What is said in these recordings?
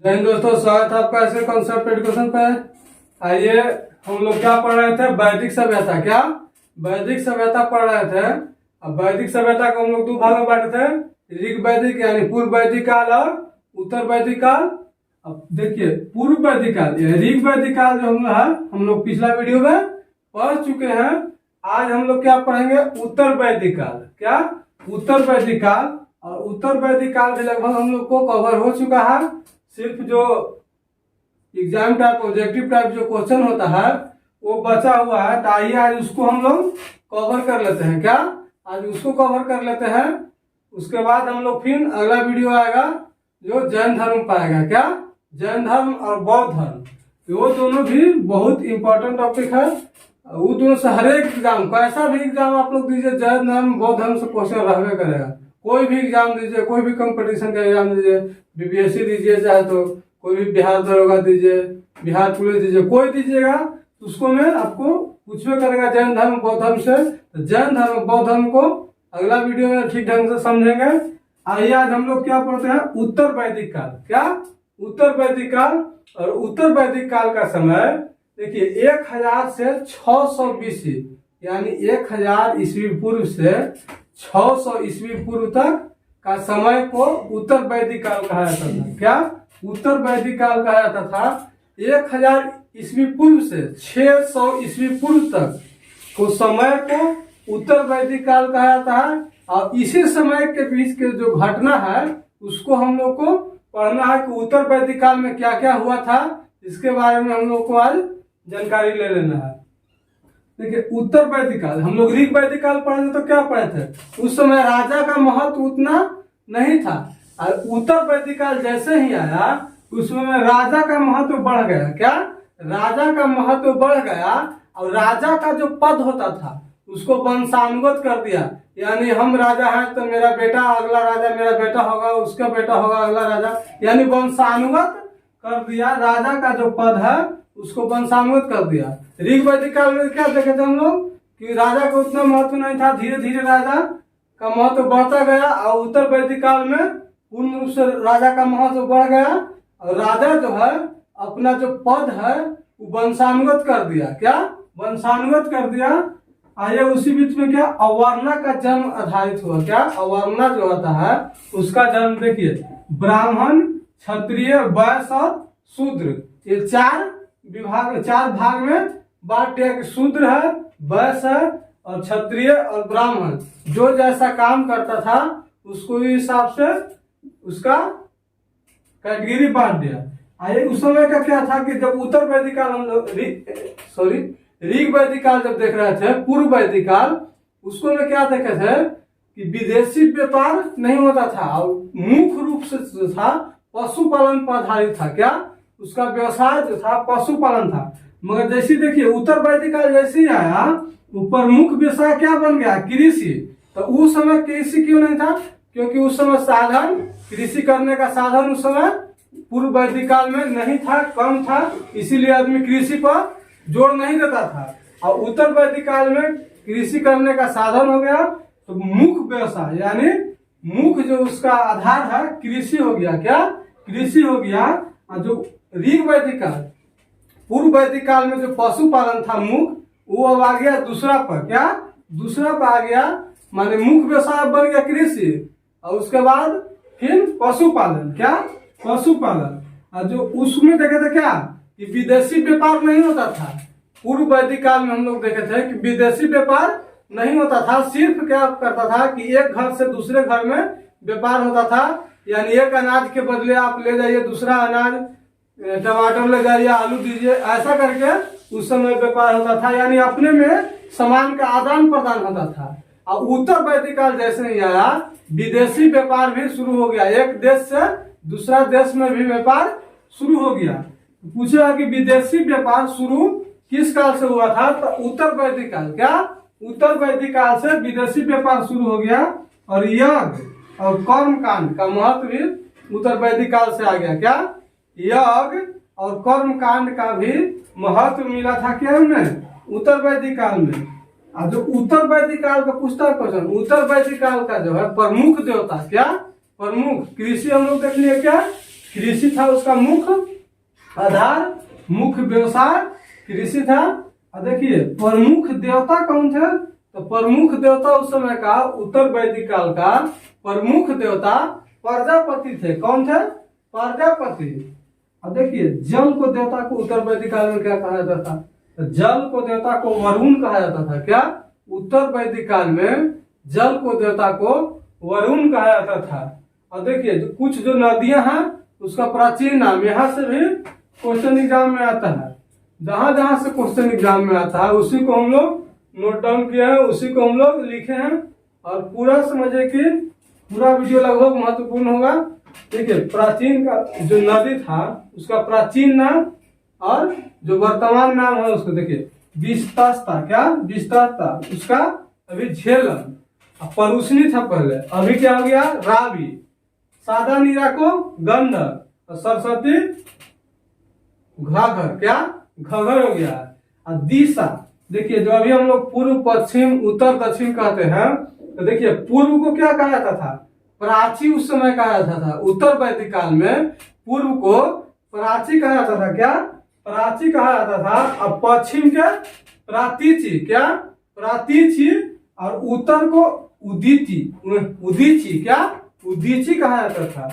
जय हिंद दोस्तों, स्वागत है आपका ऐसे कॉन्सेप्ट एजुकेशन पे। आइए हम लोग क्या पढ़ रहे थे, वैदिक सभ्यता। क्या वैदिक सभ्यता पढ़ रहे थे। अब वैदिक सभ्यता को हम लोग दो भाग में बांटे थे, ऋग वैदिक यानी पूर्व वैदिक काल और उत्तर वैदिक काल। अब देखिए पूर्व वैदिक काल या ऋग वैदिक काल जो हम लोग पिछला वीडियो में पढ़ चुके हैं। आज हम लोग क्या पढ़ेंगे, उत्तर वैदिक काल। क्या उत्तर वैदिक काल। और उत्तर वैदिक काल भी लगभग हम लोग को कवर हो चुका है। सिर्फ जो एग्जाम टाइप ऑब्जेक्टिव टाइप जो क्वेश्चन होता है वो बचा हुआ है। तो आइए आज उसको हम लोग कवर कर लेते हैं। क्या आज उसको कवर कर लेते हैं। उसके बाद हम लोग फिर अगला वीडियो आएगा जो जैन धर्म पाएगा। क्या जैन धर्म और बौद्ध धर्म, वो दोनों भी बहुत इंपॉर्टेंट टॉपिक है। वो दोनों से हर एक एग्जाम, कैसा भी एग्जाम आप लोग दीजिए, जैन धर्म बौद्ध धर्म से क्वेश्चन रहने करेगा। कोई भी एग्जाम दीजिए, कोई भी कंपटीशन का एग्जाम दीजिए, बीपीएससी दीजिए, चाहे तो कोई भी बिहार दरोगा दीजिए, बिहार पुलिस दीजिए, कोई दीजिएगा तो उसको में आपको पूछवे करेगा जैन धर्म बौद्ध धर्म से। तो जैन धर्म बौद्ध धर्म को अगला वीडियो में ठीक ढंग से समझेंगे। आइए आज हम लोग क्या पढ़ते हैं, उत्तर वैदिक काल। क्या उत्तर वैदिक काल। और उत्तर वैदिक काल का समय देखिए 1000 से 600 BC यानी 1000 ईस्वी पूर्व से 600 ईस्वी पूर्व तक का समय को उत्तर वैदिक काल कहा जाता था। क्या उत्तर वैदिक काल कहा जाता था। 1000 ईस्वी पूर्व से 600 ईस्वी पूर्व तक को समय को उत्तर वैदिक काल कहा जाता है। और इसी समय के बीच के जो घटना है उसको हम लोग को पढ़ना है कि उत्तर वैदिक काल में क्या क्या हुआ था। इसके बारे में हम लोग को आज जानकारी ले लेना है। देखिए उत्तर वैदिक काल, हम लोग ऋग वैदिक काल पढ़े थे तो क्या पढ़े थे, उस समय राजा का महत्व उतना नहीं था। और उत्तर वैदिक काल जैसे ही आया उसमें राजा का महत्व बढ़ गया। क्या राजा का महत्व बढ़ गया। और राजा का जो पद होता था उसको वंशानुगत कर दिया। यानी हम राजा हैं तो मेरा बेटा अगला राजा, मेरा बेटा होगा उसका बेटा होगा अगला राजा, यानी वंशानुगत कर दिया। राजा का जो पद है उसको वंशानुगत कर दिया। ऋग वैदिक काल में क्या देखे थे हम लोग कि राजा को उतना महत्व नहीं था, धीरे धीरे राजा का महत्व बढ़ता गया। और उत्तर वैदिक काल में पूर्ण रूप से राजा का महत्व बढ़ गया। और राजा जो है अपना जो पद है वो वंशानुगत कर दिया। क्या वंशानुगत कर दिया। आइए उसी बीच में क्या अवर्णा का जन्म आधारित हुआ। क्या अवर्णा जो होता है उसका जन्म देखिए, ब्राह्मण, क्षत्रिय, वैश्य और शूद्र, ये चार भाग में बांट दिया कि शूद्र है, वैश्य है और क्षत्रिय और ब्राह्मण जो जैसा काम करता था उसको हिसाब से उसका कैटेगरी बांट दिया। आइए उस समय का क्या था कि जब उत्तर वैदिक काल हम लोग ऋग वैदिक काल जब देख रहे थे, पूर्व वैदिक काल उसको में क्या देखे थे कि विदेशी व्यापार नहीं होता था और मुख्य रूप से जो था पशुपालन पर आधारित था। क्या उसका व्यवसाय जो था पशुपालन था। मगर जैसे देखिए उत्तर वैदिक काल जैसे ही आया वो प्रमुख व्यवसाय क्या बन गया, कृषि। तो उस समय कृषि क्यों नहीं था, क्योंकि उस समय साधन, कृषि करने का साधन उस समय पूर्व वैदिक काल में नहीं था, कम था, इसीलिए आदमी कृषि पर जोर नहीं देता था। और उत्तर वैदिक काल में कृषि करने का साधन हो गया तो मुख्य व्यवसाय यानी मुख्य जो उसका आधार है कृषि हो गया। क्या कृषि हो गया। और जो ऋग वैदिक काल, पूर्व वैदिक काल में जो पशुपालन था मुख्य, वो अब आ गया दूसरा पर। क्या दूसरा पर आ गया, माने मुख्य व्यवसाय बन गया कृषि और उसके बाद फिर पशुपालन। क्या पशुपालन। और जो उसमें देखे थे क्या कि विदेशी व्यापार नहीं होता था। पूर्व वैदिक काल में हम लोग देखे थे कि विदेशी व्यापार नहीं होता था। सिर्फ क्या करता था कि एक घर से दूसरे घर में व्यापार होता था। यानी एक अनाज के बदले आप ले जाइए दूसरा अनाज, टमाटर ले जाइए, आलू दीजिए, ऐसा करके उस समय व्यापार होता था। यानी अपने में सामान का आदान प्रदान होता था। और उत्तर वैदिक काल जैसे ही आया विदेशी व्यापार भी शुरू हो गया। एक देश से दूसरा देश में भी व्यापार शुरू हो गया। पूछेगा कि विदेशी व्यापार शुरू किस काल से हुआ था, तो उत्तर वैदिक काल। क्या उत्तर वैदिक काल से विदेशी व्यापार शुरू हो गया। और यज्ञ और कर्म कांड का महत्व भी उत्तर वैदिक काल से आ गया। क्या यज्ञ और कर्म कांड का भी महत्व मिला था क्या हमें उत्तर वैदिक काल में। और जो उत्तर वैदिक काल का पूछता है क्वेश्चन, उत्तर वैदिक काल का जो है प्रमुख देवता, क्या प्रमुख कृषि हम लोग देख लिए, क्या कृषि था उसका मुख्य आधार, मुख्य व्यवसाय कृषि था। और देखिए प्रमुख देवता कौन थे, तो प्रमुख देवता उस समय का उत्तर वैदिक काल का प्रमुख देवता प्रजापति थे। कौन थे? प्रजापति। अब देखिए जल को देवता को उत्तर वैदिक काल में क्या कहा जाता था, तो जल को देवता को वरुण कहा जाता था। क्या? उत्तर वैदिक काल में जल को देवता को वरुण कहा जाता था। और देखिए कुछ जो नदियां हैं उसका प्राचीन नाम यहाँ से भी क्वेश्चन एग्जाम में आता है। जहां जहां से क्वेश्चन एग्जाम में आता है उसी को हम लोग नोट डाउन किए हैं, उसी को हम लोग लिखे हैं। और पूरा समझे कि पूरा वीडियो लगभग महत्वपूर्ण होगा। देखिए प्राचीन का जो नदी था उसका प्राचीन नाम और जो वर्तमान नाम है उसको देखिए विस्तास्ता। क्या? विस्तास्ता। उसका अभी झेलम, परुष्णी था पहले, अभी क्या हो गया? रावी। सादा नीरा को गंधक और सरस्वती घाघर। क्या? घगर हो गया। और दिशा देखिए जो अभी हम लोग पूर्व पश्चिम उत्तर दक्षिण कहते हैं, तो देखिए पूर्व को क्या कहा जाता था? प्राची उस समय कहा जाता था। उत्तर वैदिक काल में पूर्व को प्राची कहा जाता था। क्या? प्राची कहा जाता था। और पश्चिम के प्रातीची। क्या? प्रातीची। और उत्तर को उदीची। उदीची। क्या? उदीची कहा जाता था।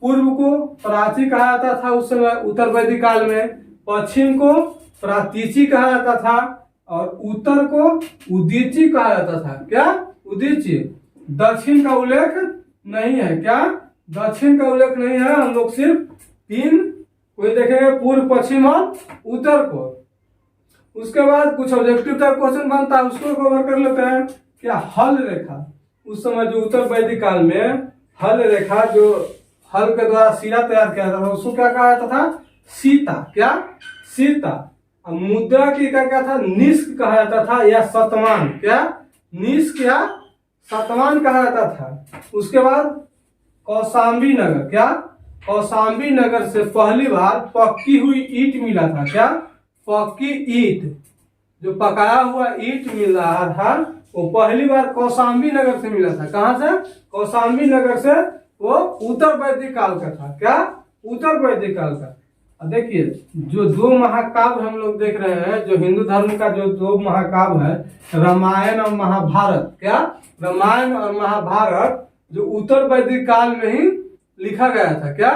पूर्व को प्राची कहा जाता था उस समय उत्तर वैदिक काल में, पश्चिम को प्रातीची कहा जाता था और उत्तर को उदीची कहा जाता था। क्या? उदीची। दक्षिण का उल्लेख नहीं है। क्या? दक्षिण का उल्लेख नहीं है। हम लोग सिर्फ तीन कोई देखेंगे, पूर्व, पश्चिम और उत्तर को। उसके बाद कुछ ऑब्जेक्टिव टाइप क्वेश्चन बनता है, उसको कवर कर लेते हैं। क्या? हल रेखा। उस समय जो उत्तर वैदिक काल में हल रेखा, जो हल के द्वारा सिरा तैयार किया जाता था, उसको क्या कहा जाता था? सीता। क्या? सीता। अब मुद्रा की क्या था? निष्क कहा जाता था या शतमान। क्या? निष्क या शतमान कहा जाता था। उसके बाद कौशाम्बी नगर। क्या? कौशाम्बी नगर से पहली बार पक्की हुई ईंट मिला था। क्या? पक्की ईंट, जो पकाया हुआ ईंट मिल रहा था वो पहली बार कौशाम्बी नगर से मिला था। कहां से? कौशाम्बी नगर से। वो उत्तर वैदिक काल का था। क्या? उत्तर वैदिक काल का। देखिए जो दो महाकाव्य हम लोग देख रहे हैं, जो हिंदू धर्म का जो दो महाकाव्य है रामायण और महाभारत। क्या? रामायण और महाभारत जो उत्तर वैदिक काल में ही लिखा गया था। क्या?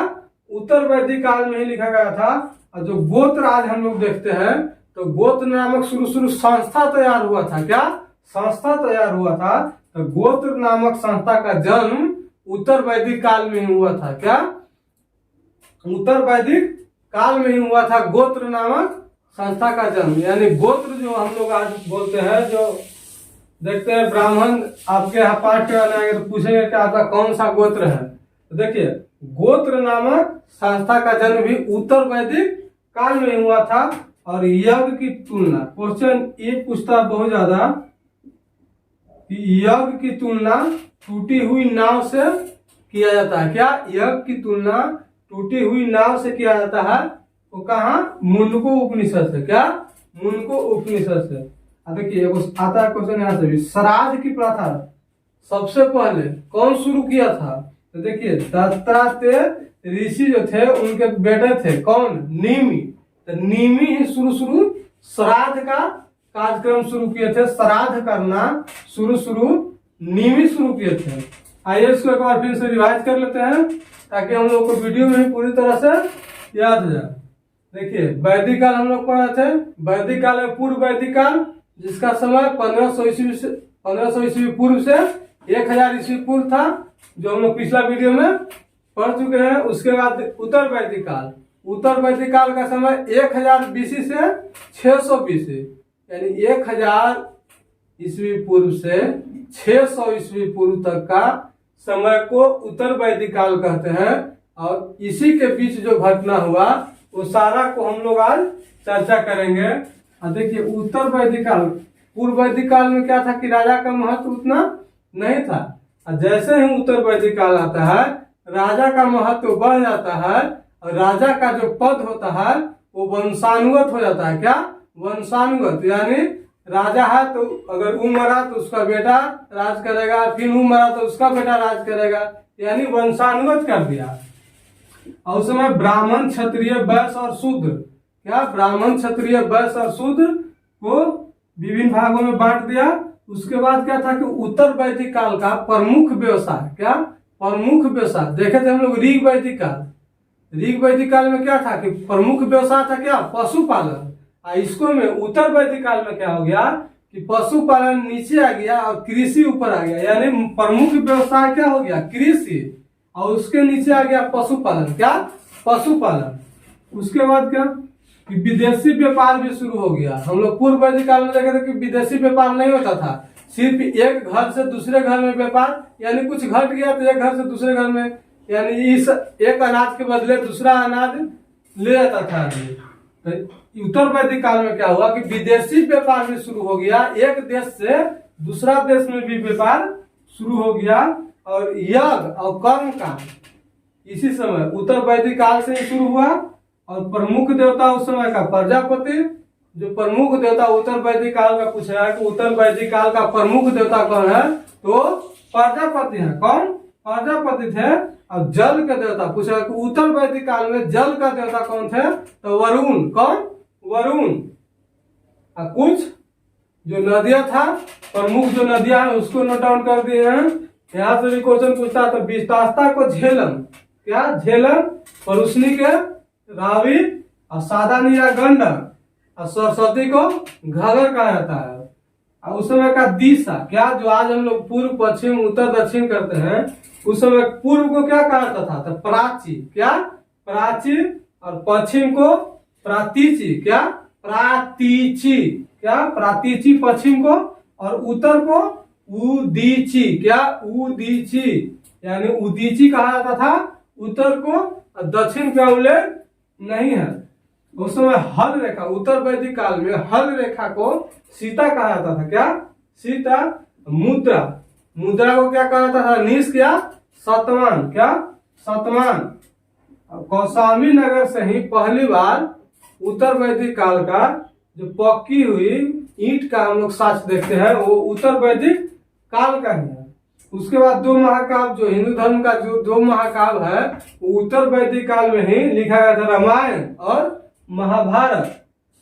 उत्तर वैदिक काल में ही लिखा गया था। और जो गोत्र आज हम लोग देखते हैं, तो गोत्र नामक शुरू संस्था तैयार हुआ था। क्या? संस्था तैयार हुआ था। तो गोत्र नामक संस्था का जन्म उत्तर वैदिक काल में ही हुआ था। क्या? उत्तर वैदिक काल में ही हुआ था गोत्र नामक संस्था का जन्म। यानी गोत्र जो हम लोग आज बोलते हैं, जो देखते हैं ब्राह्मण आपके यहाँ पाठ कराने तो पूछेंगे कि आपका कौन सा गोत्र है, तो देखिए गोत्र नामक संस्था का जन्म भी उत्तर वैदिक काल में हुआ था। और यज्ञ की तुलना, क्वेश्चन ये पूछता बहुत ज्यादा, यज्ञ की तुलना टूटी हुई नाव से किया जाता है। क्या? यज्ञ की तुलना टूटी हुई नाव से किया जाता है। वो कहा? मुंडको उपनिषद से। क्या? मुंडको उपनिषद से। देखिए आता है क्वेश्चन यहाँ से भी, श्राद्ध की प्रथा सबसे पहले कौन शुरू किया था? तो देखिए दत्तात्रेय ऋषि जो थे उनके बेटे थे। कौन? निमि। तो निमि ही शुरू श्राद्ध का कार्यक्रम शुरू किए थे। श्राद्ध करना शुरू निमि शुरू किए थे। आइए इसको एक बार फिर से रिवाइज कर लेते हैं ताकि हम लोग को वीडियो में पूरी तरह से याद हो जाए। देखिए वैदिक काल हम लोग पढ़े थे। वैदिक काल में पूर्व वैदिक काल, जिसका समय 1500 ईस्वी पूर्व से 1000 ईस्वी पूर्व था, जो हम लोग पिछला वीडियो में पढ़ चुके हैं। उसके बाद उत्तर वैदिक काल, उत्तर वैदिक काल का समय 1000 बीसी से 600 बीसी, यानी 1000 ईस्वी पूर्व से 600 ईस्वी पूर्व तक का समय को उत्तर वैदिक काल कहते हैं। और इसी के बीच जो घटना हुआ वो सारा को हम लोग आज चर्चा करेंगे। देखिए उत्तर वैदिक काल, पूर्व वैदिक काल में क्या था कि राजा का महत्व उतना नहीं था। जैसे ही उत्तर वैदिक काल आता है राजा का महत्व बढ़ जाता है और राजा का जो पद होता है वो वंशानुगत हो जाता है। क्या? वंशानुगत, यानी राजा है तो अगर मरा तो उसका बेटा राज करेगा, फिर मरा तो उसका बेटा राज करेगा, यानी वंशानुगत कर दिया। और उस समय ब्राह्मण क्षत्रिय वैश्य और शूद्र, क्या ब्राह्मण क्षत्रिय वैश्य और शूद्र को विभिन्न भागों में बांट दिया। उसके बाद क्या था कि उत्तर वैदिक काल का प्रमुख व्यवसाय, क्या प्रमुख व्यवसाय देखे थे हम लोग ऋग वैदिक काल। ऋग वैदिक काल में क्या था कि प्रमुख व्यवसाय था क्या पशुपालन। इसको में उत्तर वैदिक काल में क्या हो गया कि पशुपालन नीचे आ गया और कृषि ऊपर आ गया, यानी प्रमुख व्यवसाय क्या हो गया कृषि और उसके नीचे आ गया पशुपालन, क्या पशुपालन। उसके बाद क्या कि विदेशी व्यापार भी शुरू हो गया। हम लोग पूर्व वैदिक काल में देखे थे कि विदेशी व्यापार नहीं होता था, सिर्फ एक घर से दूसरे घर में व्यापार, यानी कुछ घट गया तो एक घर से दूसरे घर में, यानी इस एक अनाज के बदले दूसरा अनाज ले जाता था आदमी। तो उत्तर वैदिक काल में क्या हुआ कि विदेशी व्यापार भी शुरू हो गया, एक देश से दूसरा देश में भी व्यापार शुरू हो गया। और यज्ञ और कर्म का इसी समय उत्तर वैदिक काल से ही शुरू हुआ। और प्रमुख देवता उस समय का प्रजापति, जो प्रमुख देवता उत्तर वैदिक काल का पूछ रहा है कि उत्तर वैदिक काल का प्रमुख देवता कौन है, तो प्रजापति है। कौन प्रजापति थे। और जल के देवता पूछा कि उत्तर वैदिक काल में जल का देवता कौन थे, तो वरुण। कौन वरुण। कुछ जो नदियां था प्रमुख जो नदियां हैं उसको नोट डाउन कर दिए हैं। यहाँ से भी क्वेश्चन पूछता है तो विस्तास्ता को झेलम, क्या झेलम, परुष्णी के रावी, और सादा नीरा गंडक, और सरस्वती को घगर कहा जाता है। और उस समय का दिशा, क्या जो आज हम लोग पूर्व पश्चिम उत्तर दक्षिण करते हैं, उस समय पूर्व को क्या कहा जाता था, तो प्राची, क्या प्राची, और पश्चिम को प्रातीची, क्या प्रातीची, क्या प्रातीची पश्चिम को, और उत्तर को उदीची, क्या उदीची, यानी उदीची कहा जाता था उत्तर को, और दक्षिण का उल्लेख नहीं है। उस समय हल रेखा, उत्तर वैदिक काल में हल रेखा को सीता कहा जाता था, क्या सीता। मुद्रा, मुद्रा को क्या कहा जाता था, निष्क या शतमान, क्या शतमान। कौशाम्बी नगर से ही पहली बार उत्तर वैदिक काल का जो पक्की हुई ईंट का हम लोग साक्ष्य देखते हैं वो उत्तर वैदिक काल का ही है। उसके बाद दो महाकाव्य, जो हिंदू धर्म का जो दो महाकाव्य है वो उत्तर वैदिक काल में ही लिखा गया था, रामायण और महाभारत।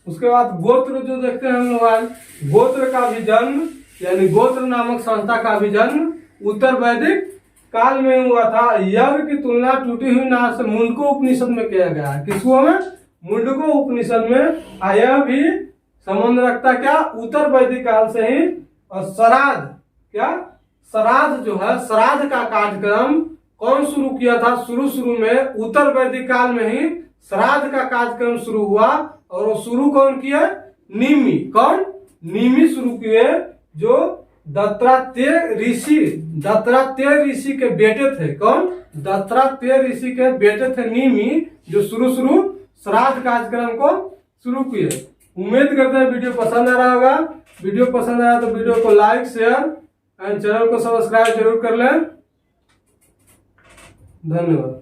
उसके बाद गोत्र जो देखते हैं हम लोग आज, गोत्र का भी जन्म, यानी गोत्र नामक संस्था का भी जन्म उत्तर वैदिक काल में हुआ था। यज्ञ की तुलना टूटी हुई नाव से मुंडको उपनिषद में किया गया है। किसको में, मुंडको उपनिषद में। यह भी संबंध रखता क्या उत्तर वैदिक काल से ही। और श्राद्ध, क्या श्राद्ध जो है, श्राद्ध का कार्यक्रम कौन शुरू किया था, शुरू में उत्तर वैदिक काल में ही श्राद्ध का कार्यक्रम शुरू हुआ। और वो शुरू कौन किया, निमि, कौन निमि शुरू किए, जो दत्तात्रेय ऋषि के बेटे थे। कौन दत्तात्रेय ऋषि के बेटे थे निमि, जो शुरू श्राद्ध कार्यक्रम को शुरू किए। उम्मीद करते हैं वीडियो पसंद आ रहा होगा। वीडियो पसंद आया तो वीडियो को लाइक शेयर एंड चैनल को सब्सक्राइब जरूर कर लें। धन्यवाद।